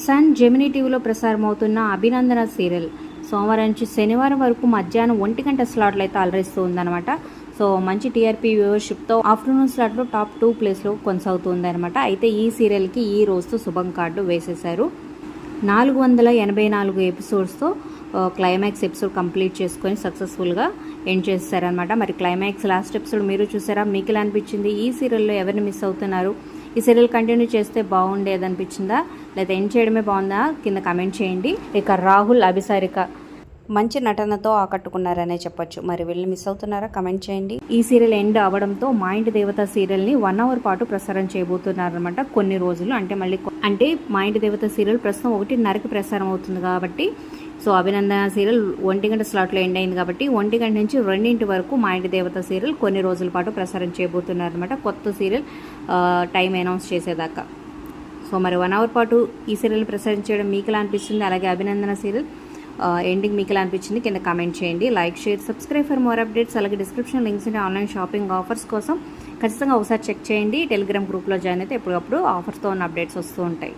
Sun Gemini టీవీలో ప్రసారమవుతున్న అభినందన serial సోమవారం నుంచి శనివారం వరకు మధ్యాహ్నం 1 గంట స్లాట్లో అయితే అలరిస్తూ ఉందన్నమాట. సో మంచి టీఆర్పీ వ్యూవర్షిప్తో ఆఫ్టర్నూన్ స్లాట్లో టాప్ 2 ప్లేస్లో కొనసాగుతుందన్నమాట. అయితే ఈ సీరియల్కి ఈ రోజుతో శుభం కార్డు వేసేశారు. 484 ఎపిసోడ్స్తో క్లైమాక్స్ ఎపిసోడ్ కంప్లీట్ చేసుకొని సక్సెస్ఫుల్గా ఎండ్ చేస్తారనమాట. మరి క్లైమాక్స్ లాస్ట్ ఎపిసోడ్ మీరు చూసారా? మీకు ఎలా అనిపించింది? ఈ సీరియల్లో ఎవరిని మిస్ అవుతున్నారు? ఈ సీరియల్ కంటిన్యూ చేస్తే బాగుండేది అనిపించిందా, లేదా ఎండ్ చేయడమే బాగుందా? కింద కమెంట్ చేయండి. ఇక రాహుల్, అభిసారిక మంచి నటనతో ఆకట్టుకున్నారనే చెప్పొచ్చు. మరి వీళ్ళని మిస్ అవుతున్నారా? కమెంట్ చేయండి. ఈ సీరియల్ ఎండ్ అవ్వడంతో మా ఇంటి దేవత సీరియల్ని 1 అవర్ పాటు ప్రసారం చేయబోతున్నారనమాట. కొన్ని రోజులు అంటే మా ఇంటి దేవత సీరియల్ ప్రస్తుతం 1:30కి ప్రసారం అవుతుంది కాబట్టి, సో అభినందన సీరియల్ 1 గంట స్లాట్లో ఎండ్ అయింది కాబట్టి 1 గంట నుంచి 2 వరకు మా ఇంటి దేవత సీరియల్ కొన్ని రోజుల పాటు ప్రసారం చేయబోతున్నారనమాట. కొత్త సీరియల్ టైం అనౌన్స్ చేసేదాకా. సో మరి 1 అవర్ పాటు ఈ సీరియల్ ప్రసారం చేయడం మీకు ఎలా అనిపిస్తుంది? అలాగే అభినందన సీరియల్ ఎండింగ్ మీకు ఎలా అనిపించింది? కింద కామెంట్ చేయండి. Like, share, subscribe for more updates. అలాగే డిస్క్రిప్షన్ లింక్స్ ఉంటే ఆన్లైన్ షాపింగ్ ఆఫర్స్ కోసం ఖచ్చితంగా ఒకసారి చెక్ చేయండి. టెలిగ్రామ్ గ్రూప్లో జాయిన్ అయితే ఎప్పటికప్పుడు ఆఫర్స్తో ఉన్న అప్డేట్స్ వస్తూ ఉంటాయి.